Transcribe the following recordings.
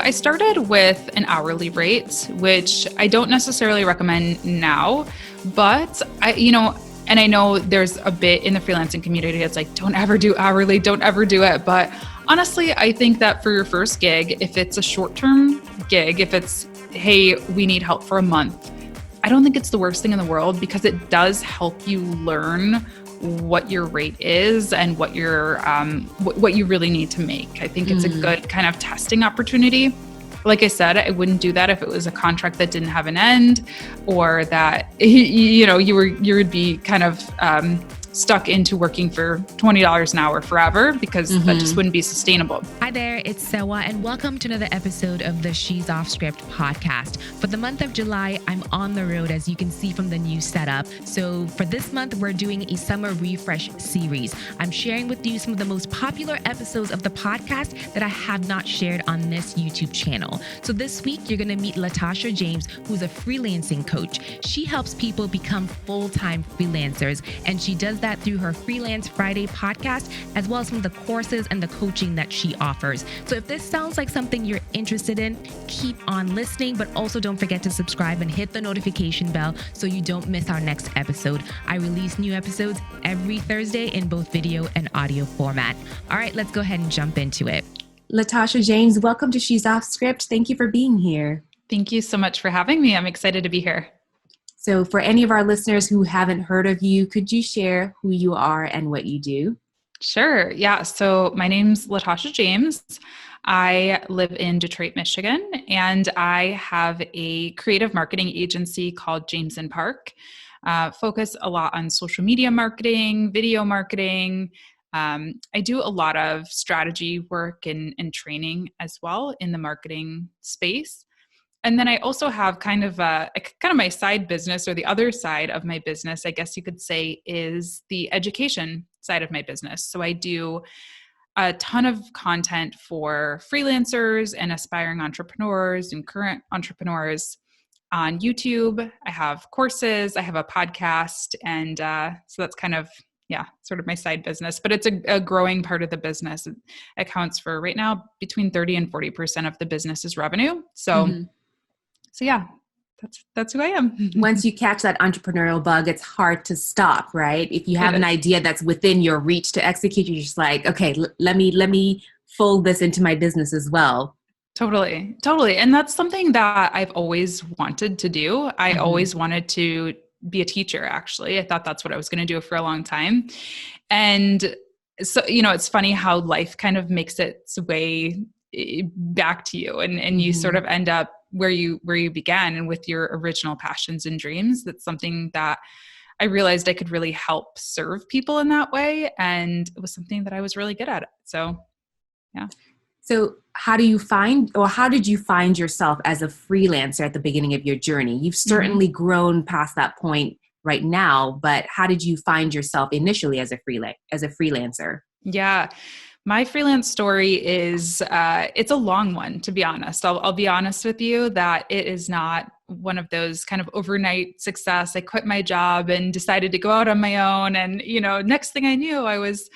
I started with an hourly rate, which I don't necessarily recommend now, but and I know there's a bit in the freelancing community. It's like, don't ever do hourly, don't ever do it. But honestly, I think that for your first gig, if it's a short-term gig, if it's, hey, we need help for a month, I don't think it's the worst thing in the world because it does help you learn what your rate is and what you really need to make. I think it's a good kind of testing opportunity. Like I said, I wouldn't do that if it was a contract that didn't have an end, or that you would be kind of stuck into working for $20 an hour forever, because that just wouldn't be sustainable. Hi there, it's Sewa, and welcome to another episode of the She's Off Script podcast. For the month of July, I'm on the road, as you can see from the new setup. So for this month, we're doing a summer refresh series. I'm sharing with you some of the most popular episodes of the podcast that I have not shared on this YouTube channel. So this week, you're going to meet Latasha James, who's a freelancing coach. She helps people become full-time freelancers, and she does that through her Freelance Friday podcast, as well as some of the courses and the coaching that she offers. So if this sounds like something you're interested in, keep on listening, but also don't forget to subscribe and hit the notification bell so you don't miss our next episode. I release new episodes every Thursday in both video and audio format. All right, let's go ahead and jump into it. Latasha James, welcome to She's Off Script. Thank you for being here. Thank you so much for having me. I'm excited to be here. So for any of our listeners who haven't heard of you, could you share who you are and what you do? Sure. Yeah. So my name's Latasha James. I live in Detroit, Michigan, and I have a creative marketing agency called James and Park. Focus a lot on social media marketing, video marketing. I do a lot of strategy work and training as well in the marketing space. And then I also have kind of my side business, or the other side of my business, I guess you could say, is the education side of my business. So I do a ton of content for freelancers and aspiring entrepreneurs and current entrepreneurs on YouTube. I have courses, I have a podcast, and so that's kind of, sort of my side business, but it's a growing part of the business. It accounts for right now between 30 and 40% of the business's revenue. So yeah, that's who I am. Once you catch that entrepreneurial bug, it's hard to stop, right? If you have an idea that's within your reach to execute, you're just like, okay, let me fold this into my business as well. Totally. And that's something that I've always wanted to do. I always wanted to be a teacher, actually. I thought that's what I was going to do for a long time. And so, it's funny how life kind of makes its way back to you, and you sort of end up where you began, and with your original passions and dreams. That's something that I realized I could really help serve people in that way. And it was something that I was really good at. So, yeah. So how did you find yourself as a freelancer at the beginning of your journey? You've certainly grown past that point right now, but how did you find yourself initially as a freelancer? Yeah. My freelance story is, it's a long one, to be honest. I'll be honest with you that it is not one of those kind of overnight success. I quit my job and decided to go out on my own. And, next thing I knew, I was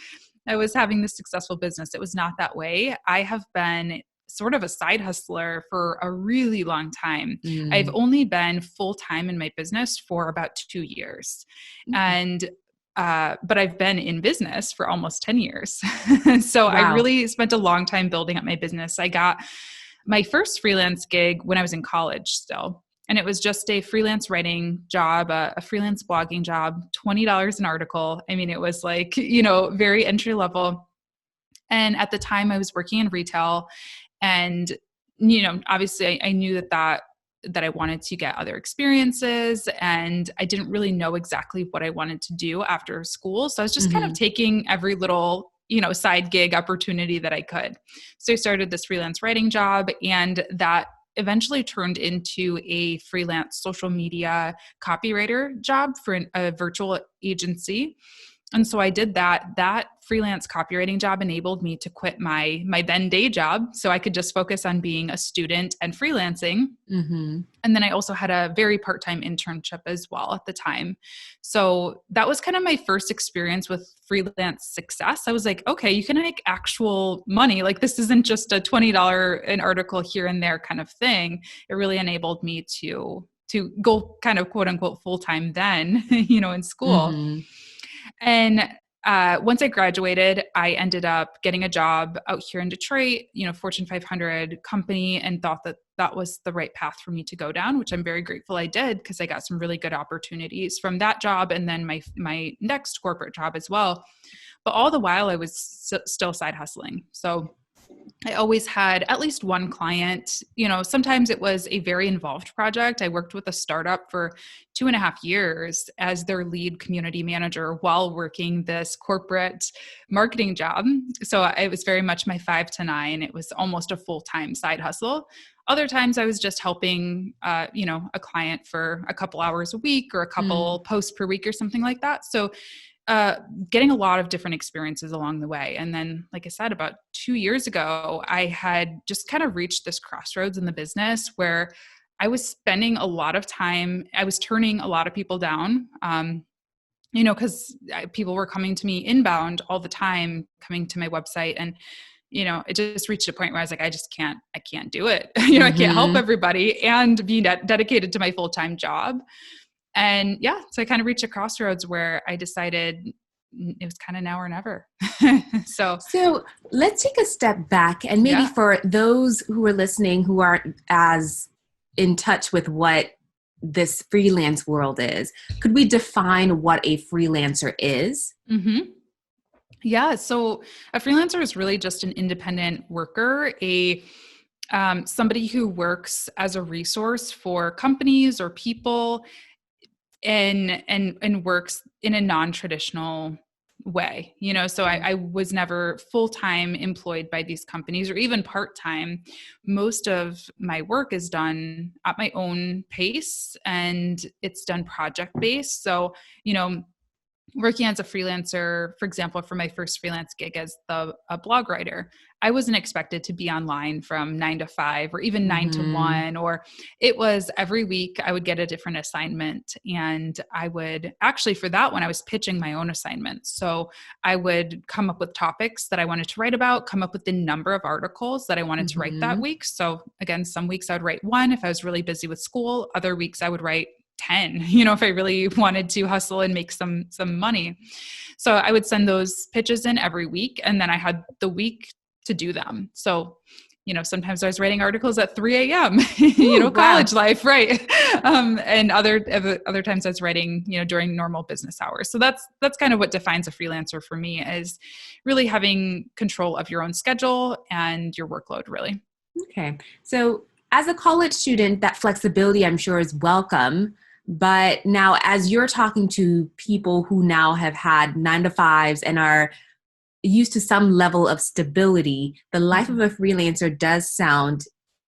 having this successful business. It was not that way. I have been sort of a side hustler for a really long time. I've only been full-time in my business for about 2 years. But I've been in business for almost 10 years. So wow. I really spent a long time building up my business. I got my first freelance gig when I was in college still. And it was just a freelance writing job, a freelance blogging job, $20 an article. I mean, it was like, very entry level. And at the time I was working in retail, and, obviously I knew that I wanted to get other experiences, and I didn't really know exactly what I wanted to do after school. So I was just kind of taking every little, side gig opportunity that I could. So I started this freelance writing job, and that eventually turned into a freelance social media copywriter job for a virtual agency. And so I did that. That freelance copywriting job enabled me to quit my then day job so I could just focus on being a student and freelancing. Mm-hmm. And then I also had a very part-time internship as well at the time. So that was kind of my first experience with freelance success. I was like, okay, you can make actual money. Like this isn't just a $20 an article here and there kind of thing. It really enabled me to go kind of quote unquote full-time then, in school. Mm-hmm. And once I graduated, I ended up getting a job out here in Detroit, Fortune 500 company, and thought that that was the right path for me to go down, which I'm very grateful I did because I got some really good opportunities from that job and then my next corporate job as well. But all the while I was still side hustling. So I always had at least one client. Sometimes it was a very involved project. I worked with a startup for 2.5 years as their lead community manager while working this corporate marketing job. So it was very much my 5 to 9. It was almost a full-time side hustle. Other times I was just helping, a client for a couple hours a week or a couple posts per week or something like that. So getting a lot of different experiences along the way. And then, like I said, about 2 years ago, I had just kind of reached this crossroads in the business where I was spending a lot of time, I was turning a lot of people down, because people were coming to me inbound all the time, coming to my website. And, it just reached a point where I was like, I can't do it. I can't help everybody and be dedicated to my full-time job. And so I kind of reached a crossroads where I decided it was kind of now or never. So let's take a step back and maybe for those who are listening who aren't as in touch with what this freelance world is, could we define what a freelancer is? Mm-hmm. Yeah. So a freelancer is really just an independent worker, somebody who works as a resource for companies or people and works in a non-traditional way, so I was never full-time employed by these companies or even part-time. Most of my work is done at my own pace and it's done project-based. So, working as a freelancer, for example, for my first freelance gig as a blog writer, I wasn't expected to be online from 9 to 5 or even 9 to 1, or it was every week I would get a different assignment. And I would actually, for that one, I was pitching my own assignments. So I would come up with topics that I wanted to write about, come up with the number of articles that I wanted to write that week. So again, some weeks I would write 1 if I was really busy with school. Other weeks I would write 10, if I really wanted to hustle and make some money. So I would send those pitches in every week. And then I had the week to do them. So, sometimes I was writing articles at 3 a.m., college life. Right. And other times I was writing, during normal business hours. So that's kind of what defines a freelancer for me, is really having control of your own schedule and your workload, really. Okay. So as a college student, that flexibility, I'm sure, is welcome. But now as you're talking to people who now have had 9 to 5s and are used to some level of stability, the life of a freelancer does sound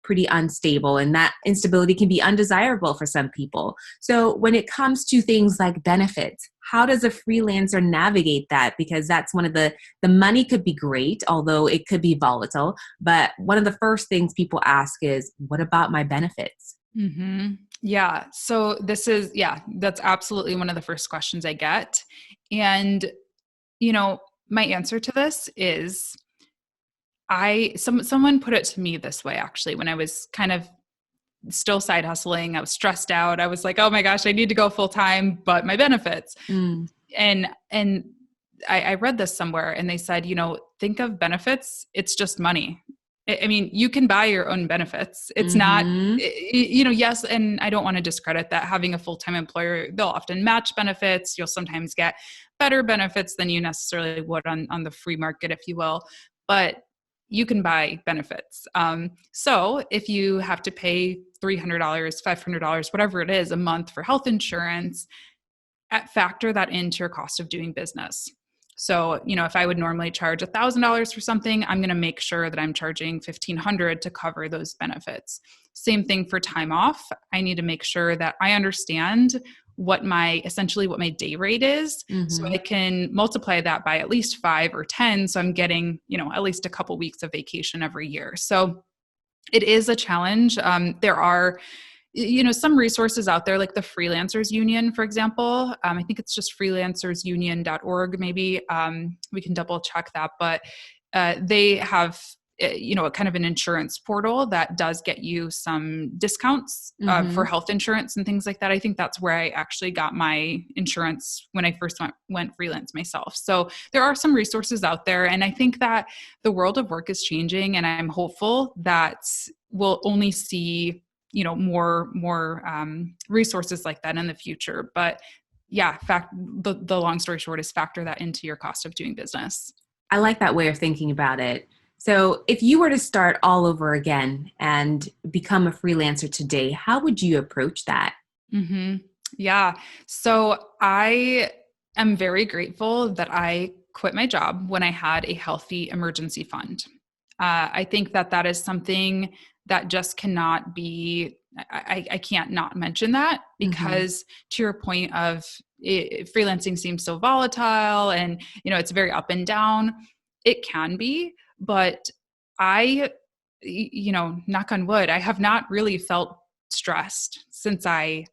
pretty unstable, and that instability can be undesirable for some people. So when it comes to things like benefits, how does a freelancer navigate that? Because that's one of the money could be great, although it could be volatile. But one of the first things people ask is, what about my benefits? Mm-hmm. Yeah. So that's absolutely one of the first questions I get. And, my answer to this is someone put it to me this way, actually, when I was kind of still side hustling. I was stressed out. I was like, oh my gosh, I need to go full time, but my benefits. And I read this somewhere and they said, think of benefits. It's just money. I mean, you can buy your own benefits. It's not, yes. And I don't want to discredit that. Having a full-time employer, they'll often match benefits. You'll sometimes get better benefits than you necessarily would on the free market, if you will, but you can buy benefits. So if you have to pay $300, $500, whatever it is a month for health insurance, factor that into your cost of doing business. So, if I would normally charge $1,000 for something, I'm going to make sure that I'm charging $1,500 to cover those benefits. Same thing for time off. I need to make sure that I understand what my day rate is. So I can multiply that by at least 5 or 10. So I'm getting, at least a couple weeks of vacation every year. So it is a challenge. There are, some resources out there like the Freelancers Union, for example. I think it's just freelancersunion.org. Maybe we can double check that, but they have a kind of an insurance portal that does get you some discounts for health insurance and things like that. I think that's where I actually got my insurance when I first went freelance myself. So there are some resources out there, and I think that the world of work is changing, and I'm hopeful that we'll only see more resources like that in the future. But yeah, the long story short is factor that into your cost of doing business. I like that way of thinking about it. So if you were to start all over again and become a freelancer today, how would you approach that? Yeah. So I am very grateful that I quit my job when I had a healthy emergency fund. I think that is something that just cannot be, I can't not mention that, because to your point of freelancing seems so volatile and, it's very up and down. It can be, but I, knock on wood, I have not really felt stressed since I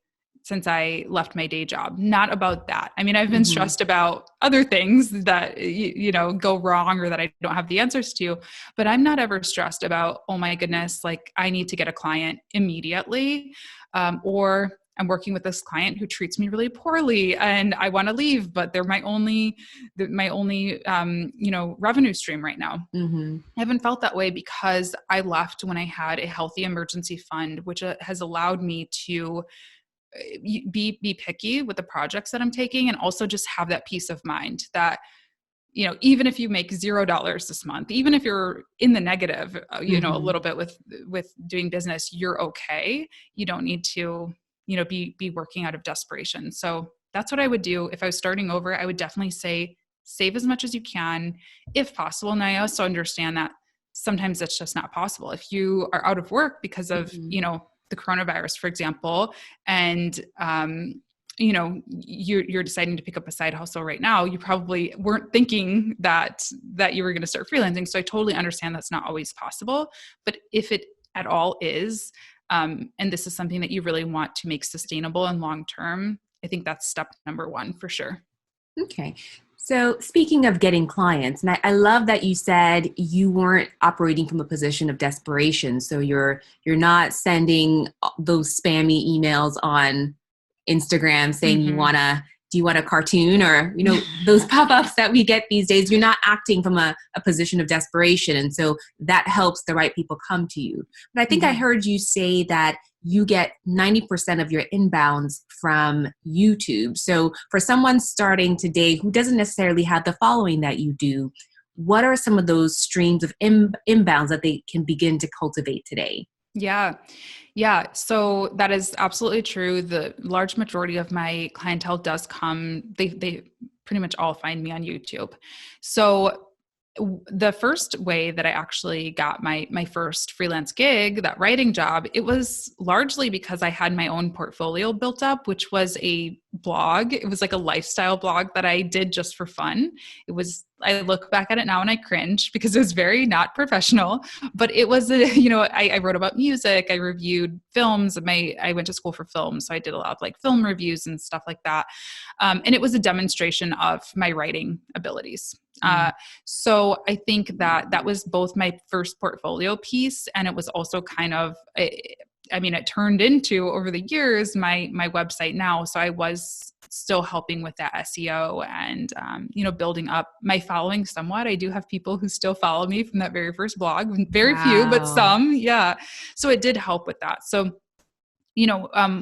left my day job. Not about that. I mean, I've been stressed about other things that, go wrong or that I don't have the answers to, but I'm not ever stressed about, oh my goodness, like I need to get a client immediately. Or I'm working with this client who treats me really poorly and I want to leave, but they're my only revenue stream right now. I haven't felt that way because I left when I had a healthy emergency fund, which has allowed me to be picky with the projects that I'm taking, and also just have that peace of mind that, even if you make $0 this month, even if you're in the negative, a little bit with doing business, you're okay. You don't need to, be working out of desperation. So that's what I would do if I was starting over. I would definitely say save as much as you can if possible. And I also understand that sometimes that's just not possible. If you are out of work because of, the coronavirus, for example, and, you're deciding to pick up a side hustle right now, you probably weren't thinking that you were going to start freelancing. So I totally understand that's not always possible, but if it at all is, and this is something that you really want to make sustainable and long-term, I think that's step number one for sure. Okay. So speaking of getting clients, and I love that you said you weren't operating from a position of desperation. So you're not sending those spammy emails on Instagram saying do you want a cartoon, or, those pop-ups that we get these days. You're not acting from a position of desperation. And so that helps the right people come to you. But I think I heard you say that you get 90% of your inbounds from YouTube. So for someone starting today who doesn't necessarily have the following that you do, what are some of those streams of inbounds that they can begin to cultivate today? Yeah. So that is absolutely true. The large majority of my clientele does come, they pretty much all find me on YouTube. So the first way that I actually got my first freelance gig, that writing job, it was largely because I had my own portfolio built up, which was a blog. It was like a lifestyle blog that I did just for fun. I look back at it now and I cringe because it was very not professional, but it was I wrote about music. I reviewed films. I went to school for film. So I did a lot of like film reviews and stuff like that. And it was a demonstration of my writing abilities. So I think that was both my first portfolio piece, and it was also kind of, it turned into, over the years, my website now. So I was still helping with that SEO and, building up my following somewhat. I do have people who still follow me from that very first blog, very few, but some, yeah. So it did help with that. So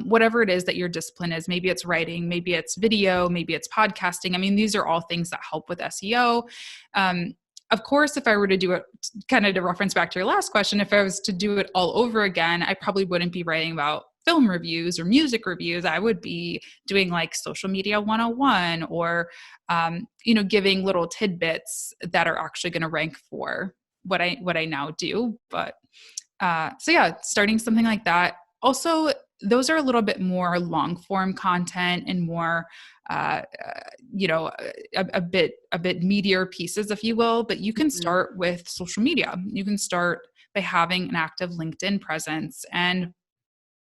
whatever it is that your discipline is, maybe it's writing, maybe it's video, maybe it's podcasting. I mean, these are all things that help with SEO. Of course, if I were to do it, kind of to reference back to your last question, if I was to do it all over again, I probably wouldn't be writing about film reviews or music reviews. I would be doing like social media 101 or, giving little tidbits that are actually going to rank for what I now do. But, so yeah, starting something like that. Also, those are a little bit more long form content and more, you know, a bit meatier pieces, if you will. But you can start with social media. You can start by having an active LinkedIn presence. And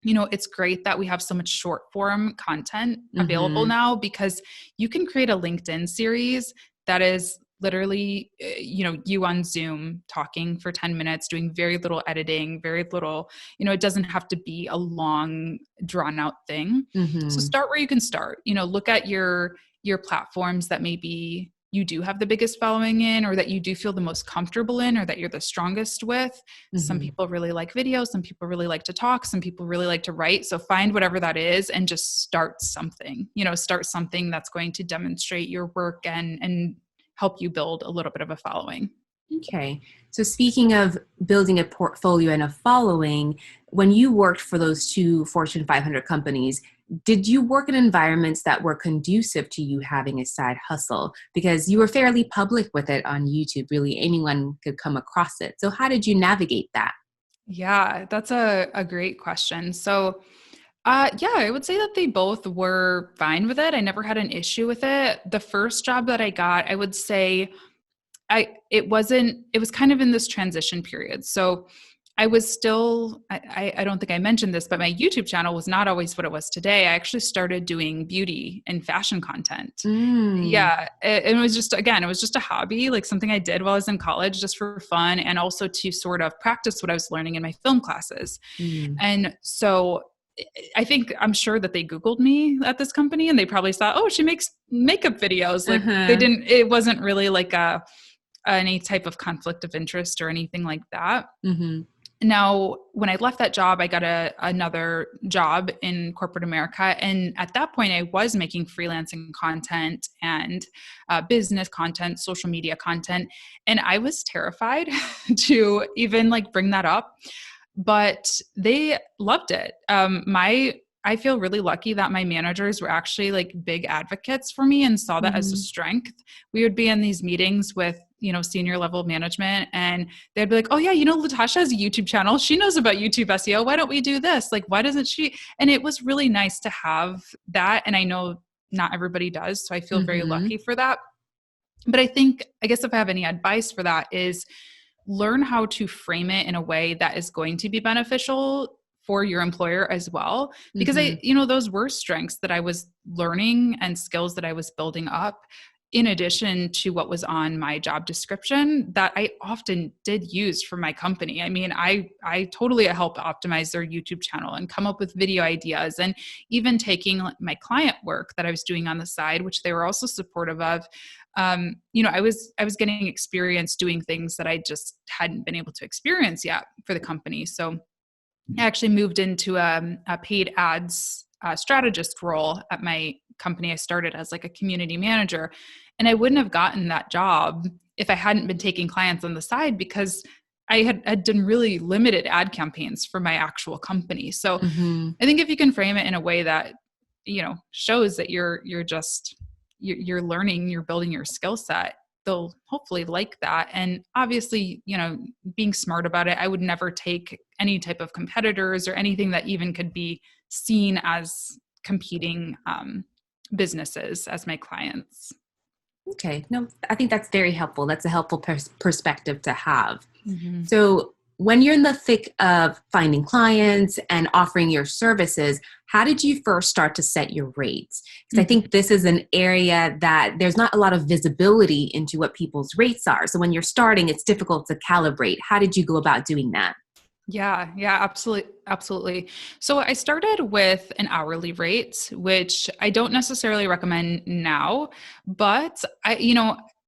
you know, it's great that we have so much short form content available now, because you can create a LinkedIn series that is literally, you know, you on Zoom talking for 10 minutes, doing very little editing, very little, you know, it doesn't have to be a long drawn out thing. So start where you can start, you know, look at your platforms that maybe you do have the biggest following in, or that you do feel the most comfortable in, or that you're the strongest with. Some people really like video. Some people really like to talk. Some people really like to write. So find whatever that is and just start something, you know, start something that's going to demonstrate your work and help you build a little bit of a following. Okay. So speaking of building a portfolio and a following, when you worked for those two Fortune 500 companies, did you work in environments that were conducive to you having a side hustle? Because you were fairly public with it on YouTube. Really, anyone could come across it. So how did you navigate that? Yeah, that's a great question. So yeah, I would say that they both were fine with it. I never had an issue with it. The first job that I got, I would say it was kind of in this transition period. So I was still, I don't think I mentioned this, but my YouTube channel was not always what it was today. I actually started doing beauty and fashion content. Yeah. It was just, again, it was just a hobby, like something I did while I was in college just for fun, and also to sort of practice what I was learning in my film classes. And so I'm sure that they Googled me at this company and they probably thought, oh, she makes makeup videos. Like it wasn't really like any type of conflict of interest or anything like that. Now, when I left that job, I got another job in corporate America. And at that point, I was making freelancing content and business content, social media content. And I was terrified to even like bring that up, but they loved it. I feel really lucky that my managers were actually like big advocates for me and saw that as a strength. We would be in these meetings with, you know, senior level management, and they'd be like, oh yeah, you know, Latasha has a YouTube channel. She knows about YouTube SEO. Why don't we do this? Like, why doesn't she? And it was really nice to have that. And I know not everybody does. So I feel very lucky for that. But I guess if I have any advice for that is learn how to frame it in a way that is going to be beneficial for your employer as well. Because those were strengths that I was learning and skills that I was building up in addition to what was on my job description that I often did use for my company. I mean, I totally help optimize their YouTube channel and come up with video ideas, and even taking my client work that I was doing on the side, which they were also supportive of. I was getting experience doing things that I just hadn't been able to experience yet for the company. So I actually moved into a paid ads strategist role at my company. I started as like a community manager, and I wouldn't have gotten that job if I hadn't been taking clients on the side, because I had done really limited ad campaigns for my actual company. So I think if you can frame it in a way that, you know, shows that you're learning, you're building your skill set, they'll hopefully like that. And obviously, you know, being smart about it, I would never take any type of competitors or anything that even could be seen as competing businesses as my clients. Okay. No, I think that's very helpful. That's a helpful perspective to have. So when you're in the thick of finding clients and offering your services, how did you first start to set your rates? Because I think this is an area that there's not a lot of visibility into what people's rates are. So when you're starting, it's difficult to calibrate. How did you go about doing that? Yeah, absolutely. So I started with an hourly rate, which I don't necessarily recommend now, but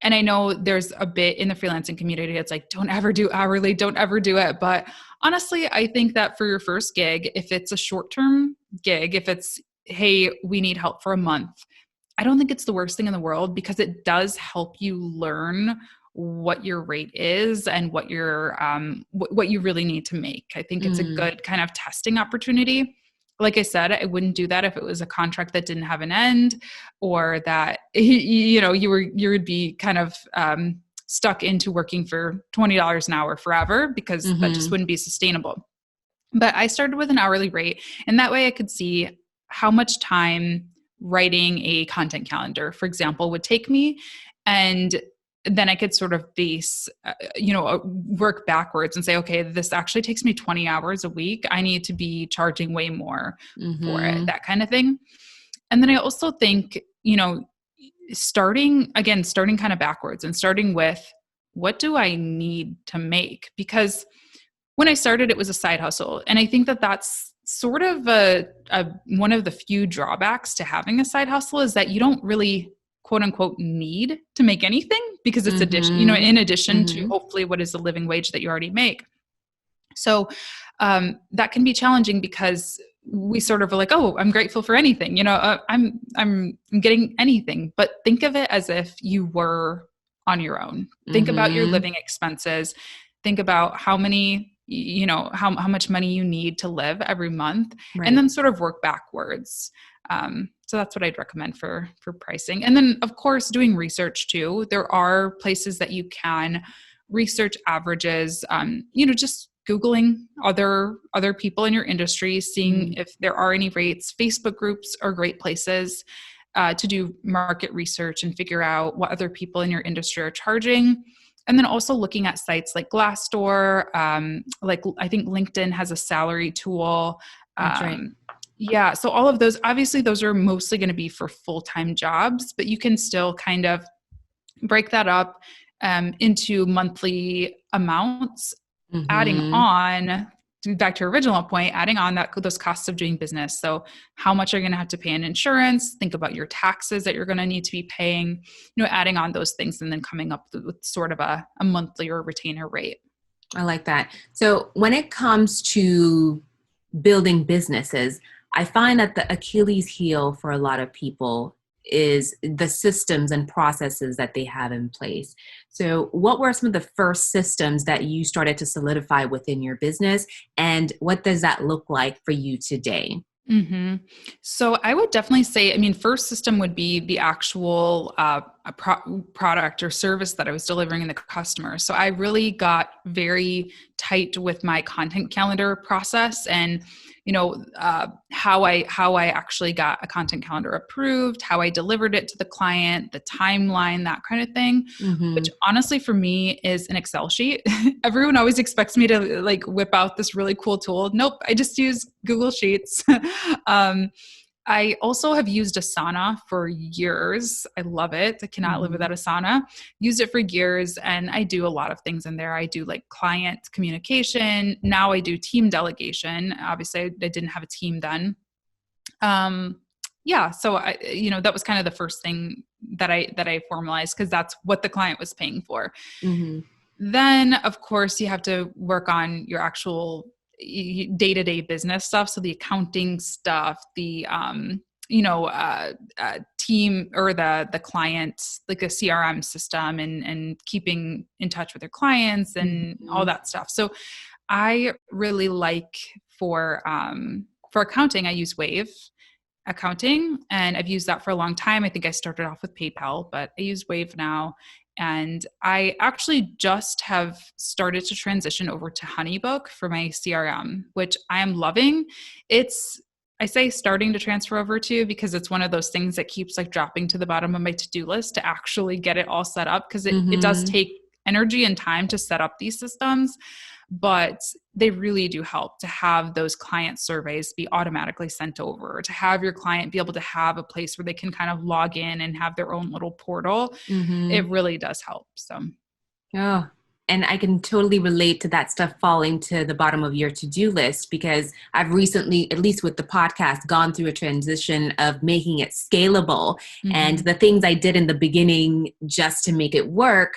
and I know there's a bit in the freelancing community, it's like, don't ever do hourly, don't ever do it. But honestly, I think that for your first gig, if it's a short-term gig, if it's, hey, we need help for a month, I don't think it's the worst thing in the world, because it does help you learn what your rate is and what what you really need to make. I think it's a good kind of testing opportunity. Like I said, I wouldn't do that if it was a contract that didn't have an end, or that, you know, you would be kind of stuck into working for $20 an hour forever, because that just wouldn't be sustainable. But I started with an hourly rate, and that way I could see how much time writing a content calendar, for example, would take me. And then I could sort of base, work backwards and say, okay, this actually takes me 20 hours a week. I need to be charging way more for it, that kind of thing. And then I also think, starting kind of backwards and starting with, what do I need to make? Because when I started, it was a side hustle. And I think that that's sort of one of the few drawbacks to having a side hustle, is that you don't really, quote unquote, need to make anything, because it's in addition to hopefully what is the living wage that you already make. So that can be challenging, because we sort of are like, oh, I'm grateful for anything, I'm getting anything. But think of it as if you were on your own. Think about your living expenses. Think about how many, how much money you need to live every month, right, and then sort of work backwards. So that's what I'd recommend for pricing. And then, of course, doing research too. There are places that you can research averages, just Googling other people in your industry, seeing if there are any rates. Facebook groups are great places to do market research and figure out what other people in your industry are charging. And then also looking at sites like Glassdoor, like I think LinkedIn has a salary tool. That's right. Yeah. So all of those, obviously those are mostly going to be for full-time jobs, but you can still kind of break that up into monthly amounts, adding on, back to your original point, adding on those costs of doing business. So how much are you going to have to pay in insurance? Think about your taxes that you're going to need to be paying, adding on those things, and then coming up with sort of a monthly or retainer rate. I like that. So when it comes to building businesses, I find that the Achilles heel for a lot of people is the systems and processes that they have in place. So what were some of the first systems that you started to solidify within your business, and what does that look like for you today? So I would definitely say, first system would be the actual product or service that I was delivering to the customer. So I really got very tight with my content calendar process, and how I actually got a content calendar approved, how I delivered it to the client, the timeline, that kind of thing, which honestly for me is an Excel sheet. Everyone always expects me to like whip out this really cool tool. Nope, I just use Google Sheets. I also have used Asana for years. I love it. I cannot live without Asana. Used it for years, and I do a lot of things in there. I do like client communication. Now I do team delegation. Obviously, I didn't have a team then. So that was kind of the first thing that I formalized, because that's what the client was paying for. Then, of course, you have to work on your actual day-to-day business stuff. So the accounting stuff, the, team or the client, like a CRM system, and keeping in touch with their clients and all that stuff. So I really like for accounting, I use Wave accounting, and I've used that for a long time. I think I started off with PayPal, but I use Wave now. And I actually just have started to transition over to HoneyBook for my CRM, which I am loving. I say starting to transfer over to, because it's one of those things that keeps like dropping to the bottom of my to-do list to actually get it all set up, because it does take energy and time to set up these systems. But they really do help to have those client surveys be automatically sent over, to have your client be able to have a place where they can kind of log in and have their own little portal. It really does help. So, oh, and I can totally relate to that stuff falling to the bottom of your to-do list, because I've recently, at least with the podcast, gone through a transition of making it scalable. And the things I did in the beginning just to make it work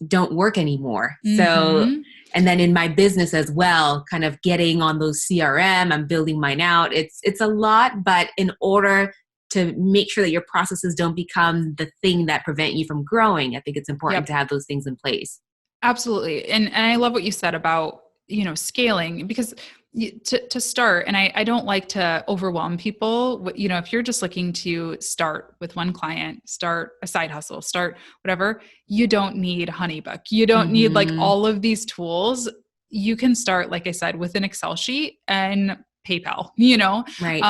don't work anymore. So, and then in my business as well, kind of getting on those CRM, I'm building mine out. It's a lot, but in order to make sure that your processes don't become the thing that prevent you from growing, I think it's important to have those things in place. Absolutely. And I love what you said about, scaling, because to start, and I don't like to overwhelm people. If you're just looking to start with one client, start a side hustle, start whatever, you don't need HoneyBook. You don't need like all of these tools. you can start, like I said, with an Excel sheet and PayPal, you know? Right.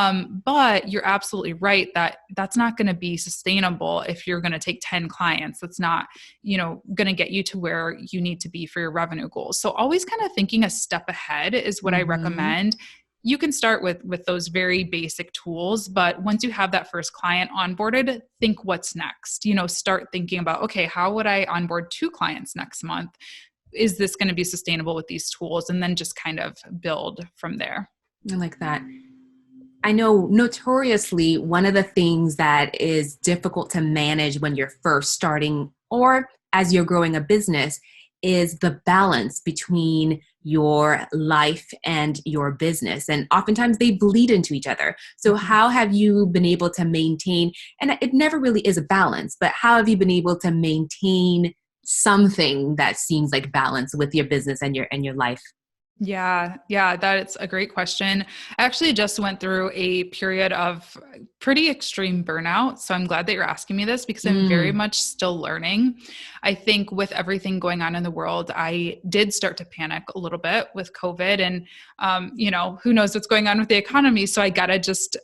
But you're absolutely right that that's not going to be sustainable if you're going to take 10 clients. That's not, going to get you to where you need to be for your revenue goals. So always kind of thinking a step ahead is what I recommend. You can start with those very basic tools, but once you have that first client onboarded, think what's next. Start thinking about, okay, how would I onboard 2 clients next month? Is this going to be sustainable with these tools? And then just kind of build from there. I like that. I know notoriously one of the things that is difficult to manage when you're first starting or as you're growing a business is the balance between your life and your business. And oftentimes they bleed into each other. So how have you been able to maintain, and it never really is a balance, but how have you been able to maintain something that seems like balance with your business and your life? Yeah, that's a great question. I actually just went through a period of pretty extreme burnout. So I'm glad that you're asking me this because I'm very much still learning. I think with everything going on in the world, I did start to panic a little bit with COVID and, who knows what's going on with the economy. So I got to just,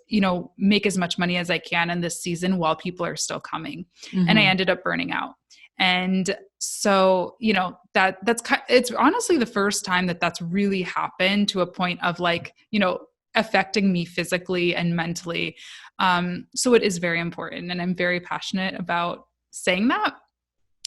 make as much money as I can in this season while people are still coming. And I ended up burning out. And so, it's honestly the first time that that's really happened to a point of like, affecting me physically and mentally. So it is very important. And I'm very passionate about saying that.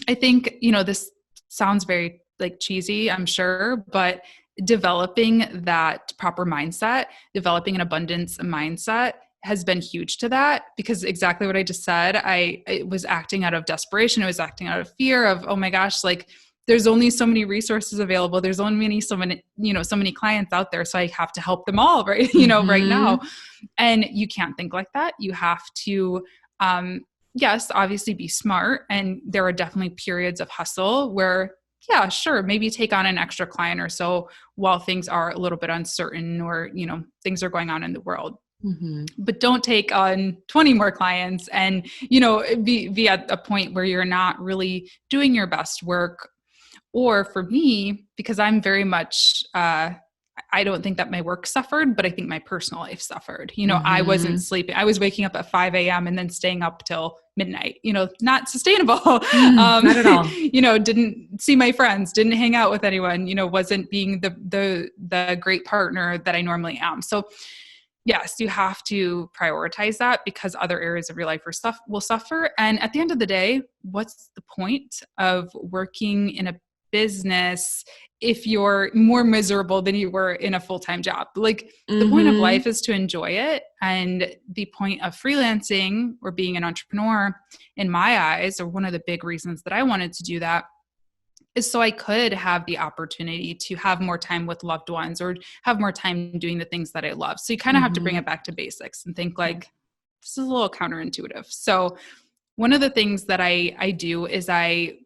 I think, this sounds very like cheesy, I'm sure, but developing that proper mindset, developing an abundance mindset has been huge to that because exactly what I just said, I was acting out of desperation. I was acting out of fear of, oh my gosh, like there's only so many resources available. There's only so many clients out there. So I have to help them all right now. And you can't think like that. You have to, yes, obviously be smart. And there are definitely periods of hustle where, yeah, sure, maybe take on an extra client or so while things are a little bit uncertain or, things are going on in the world. But don't take on 20 more clients and, be at a point where you're not really doing your best work. Or for me, because I'm very much, I don't think that my work suffered, but I think my personal life suffered. I wasn't sleeping. I was waking up at 5 a.m. and then staying up till midnight, not sustainable. Not at all. Didn't see my friends, didn't hang out with anyone, wasn't being the great partner that I normally am. So yes, you have to prioritize that because other areas of your life will suffer. And at the end of the day, what's the point of working in a business if you're more miserable than you were in a full-time job? Like the point of life is to enjoy it. And the point of freelancing or being an entrepreneur, in my eyes, or one of the big reasons that I wanted to do that, is so I could have the opportunity to have more time with loved ones or have more time doing the things that I love. So you kind of have to bring it back to basics and think like, this is a little counterintuitive. So one of the things that I do is I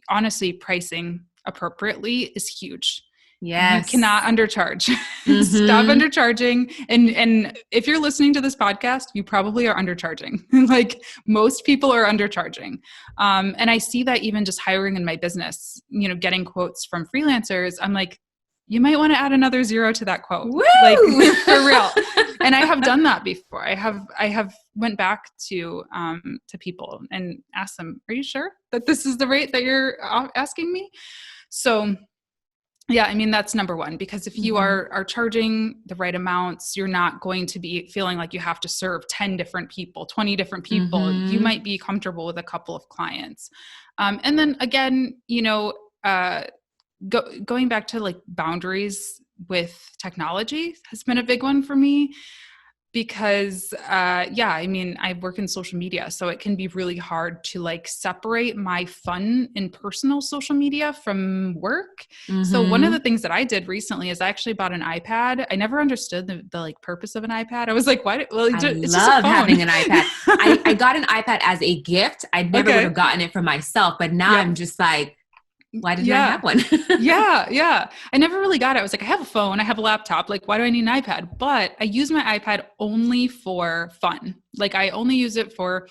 honestly, pricing appropriately is huge. Yes. You cannot undercharge. Stop undercharging. And if you're listening to this podcast, you probably are undercharging. Like most people are undercharging. And I see that even just hiring in my business, getting quotes from freelancers, I'm like, you might want to add another 0 to that quote. Woo! Like for real. And I have done that before. I have went back to people and asked them, are you sure that this is the rate that you're asking me? So yeah, I mean, that's number one, because if you are charging the right amounts, you're not going to be feeling like you have to serve 10 different people, 20 different people. You might be comfortable with a couple of clients. And then again, going back to like boundaries with technology has been a big one for me. Because, I mean, I work in social media, so it can be really hard to like separate my fun and personal social media from work. So one of the things that I did recently is I actually bought an iPad. I never understood the like purpose of an iPad. I was like, why? Well, it's I just love a phone. having an iPad. I got an iPad as a gift. I never would have gotten it for myself, but now I'm just like, Why didn't I Yeah. have one? Yeah. Yeah. I never really got it. I was like, I have a phone, I have a laptop. Like, why do I need an iPad? But I use my iPad only for fun. Like, I only use it for,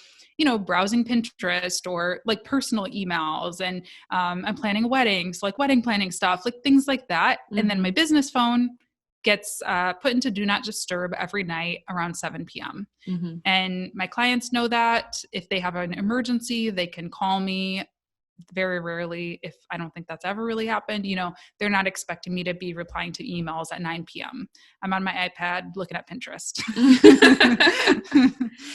browsing Pinterest or like personal emails. And I'm planning a wedding. So like wedding planning stuff, like things like that. And then my business phone gets put into do not disturb every night around 7 p.m. Mm-hmm. And my clients know that if they have an emergency, they can call me. Very rarely, if I don't think that's ever really happened, they're not expecting me to be replying to emails at 9 p.m. I'm on my iPad looking at Pinterest.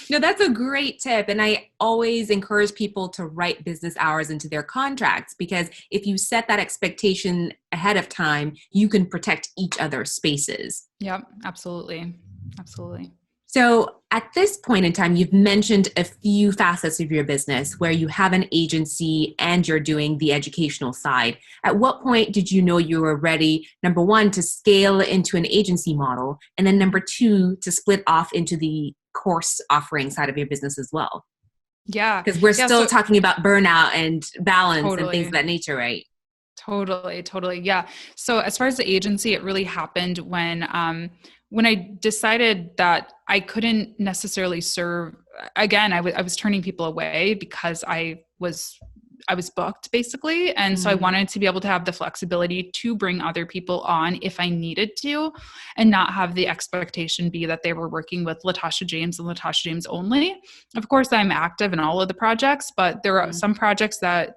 No, that's a great tip. And I always encourage people to write business hours into their contracts, because if you set that expectation ahead of time, you can protect each other's spaces. Yep, absolutely. Absolutely. So at this point in time, you've mentioned a few facets of your business where you have an agency and you're doing the educational side. At what point did you know you were ready, number one, to scale into an agency model, and then number two, to split off into the course offering side of your business as well? Yeah. Because we're still talking about burnout and balance and things of that nature, right? Totally. Totally. Yeah. So as far as the agency, it really happened when I decided that I couldn't necessarily serve, again, I was turning people away because I was booked basically. And so I wanted to be able to have the flexibility to bring other people on if I needed to, and not have the expectation be that they were working with Latasha James and Latasha James only. Of course, I'm active in all of the projects, but there are some projects that,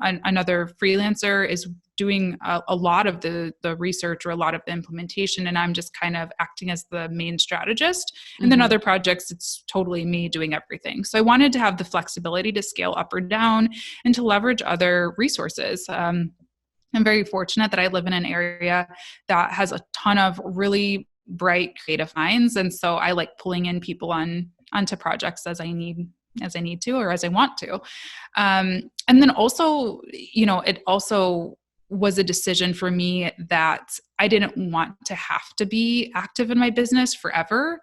another freelancer is doing a lot of the research or a lot of the implementation, and I'm just kind of acting as the main strategist. And then other projects, it's totally me doing everything. So I wanted to have the flexibility to scale up or down and to leverage other resources. I'm very fortunate that I live in an area that has a ton of really bright creative minds, and so I like pulling in people onto projects as I need to or as I want to. And then also, it also was a decision for me that I didn't want to have to be active in my business forever.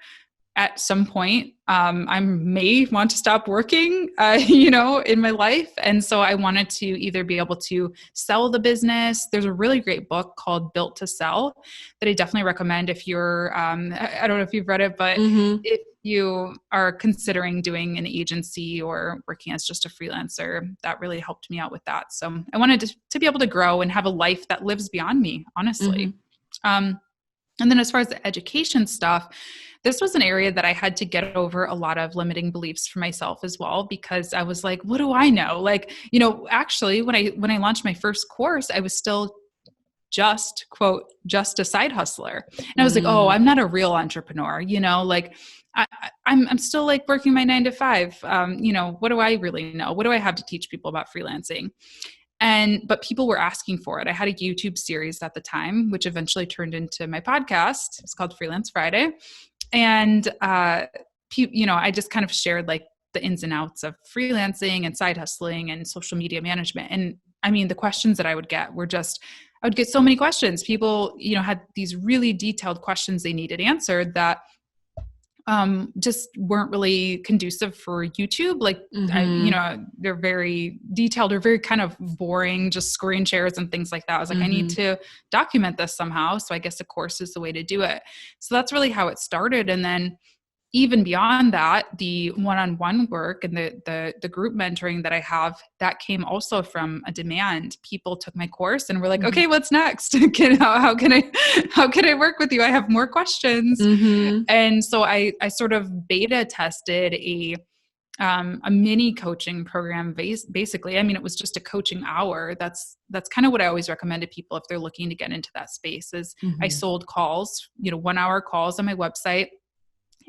At some point, I may want to stop working, in my life. And so I wanted to either be able to sell the business. There's a really great book called Built to Sell that I definitely recommend if you're, I don't know if you've read it, but if you are considering doing an agency or working as just a freelancer, that really helped me out with that. So I wanted to be able to grow and have a life that lives beyond me, honestly. And then as far as the education stuff, this was an area that I had to get over a lot of limiting beliefs for myself as well, because I was like, what do I know? Like, actually when I launched my first course, I was still just a side hustler. And I was like, oh, I'm not a real entrepreneur, like I'm still like working my 9 to 5. What do I really know? What do I have to teach people about freelancing? But people were asking for it. I had a YouTube series at the time, which eventually turned into my podcast. It's called Freelance Friday. And, I just kind of shared like the ins and outs of freelancing and side hustling and social media management. And I mean, the questions that I would get were I would get so many questions. People, had these really detailed questions they needed answered that just weren't really conducive for YouTube. Like, they're very detailed or very kind of boring, just screen shares and things like that. I was like, I need to document this somehow. So I guess a course is the way to do it. So that's really how it started. And then even beyond that, the one-on-one work and the group mentoring that I have, that came also from a demand. People took my course and were like, okay, what's next? How can I work with you? I have more questions. And so I sort of beta tested a mini coaching program basically. I mean, it was just a coaching hour. That's kind of what I always recommend to people if they're looking to get into that space is I sold calls, 1 hour calls on my website.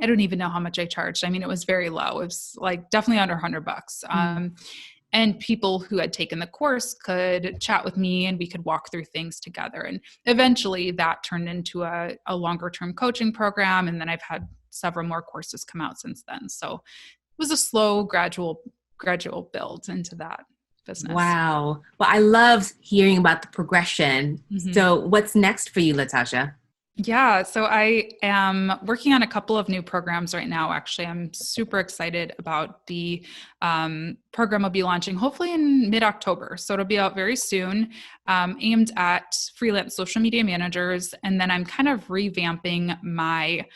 I don't even know how much I charged. I mean, it was very low. It was like definitely under $100. And people who had taken the course could chat with me and we could walk through things together. And eventually that turned into a longer term coaching program. And then I've had several more courses come out since then. So it was a slow, gradual build into that business. Wow. Well, I love hearing about the progression. So what's next for you, Latasha? Yeah, so I am working on a couple of new programs right now. Actually, I'm super excited about the program I'll be launching hopefully in mid-October. So it'll be out very soon, aimed at freelance social media managers. And then I'm kind of revamping my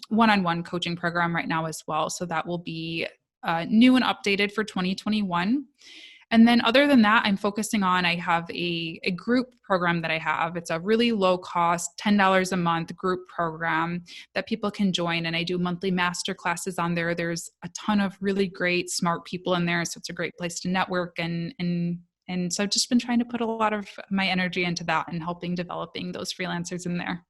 one-on-one coaching program right now as well. So that will be new and updated for 2021. And then other than that, I'm focusing on, I have a group program that I have. It's a really low cost, $10 a month group program that people can join. And I do monthly master classes on there. There's a ton of really great, smart people in there. So it's a great place to network and so I've just been trying to put a lot of my energy into that and helping developing those freelancers in there.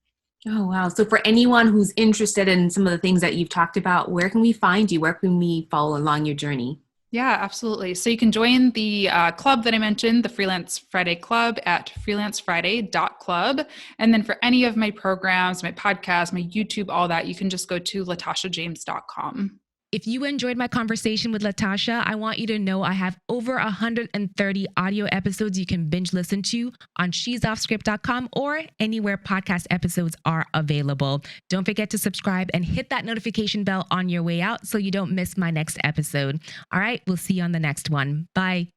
Oh, wow. So for anyone who's interested in some of the things that you've talked about, where can we find you? Where can we follow along your journey? Yeah, absolutely. So you can join the club that I mentioned, the Freelance Friday Club at freelancefriday.club. And then for any of my programs, my podcasts, my YouTube, all that, you can just go to latashajames.com. If you enjoyed my conversation with Latasha, I want you to know I have over 130 audio episodes you can binge listen to on she'soffscript.com or anywhere podcast episodes are available. Don't forget to subscribe and hit that notification bell on your way out so you don't miss my next episode. All right, we'll see you on the next one. Bye.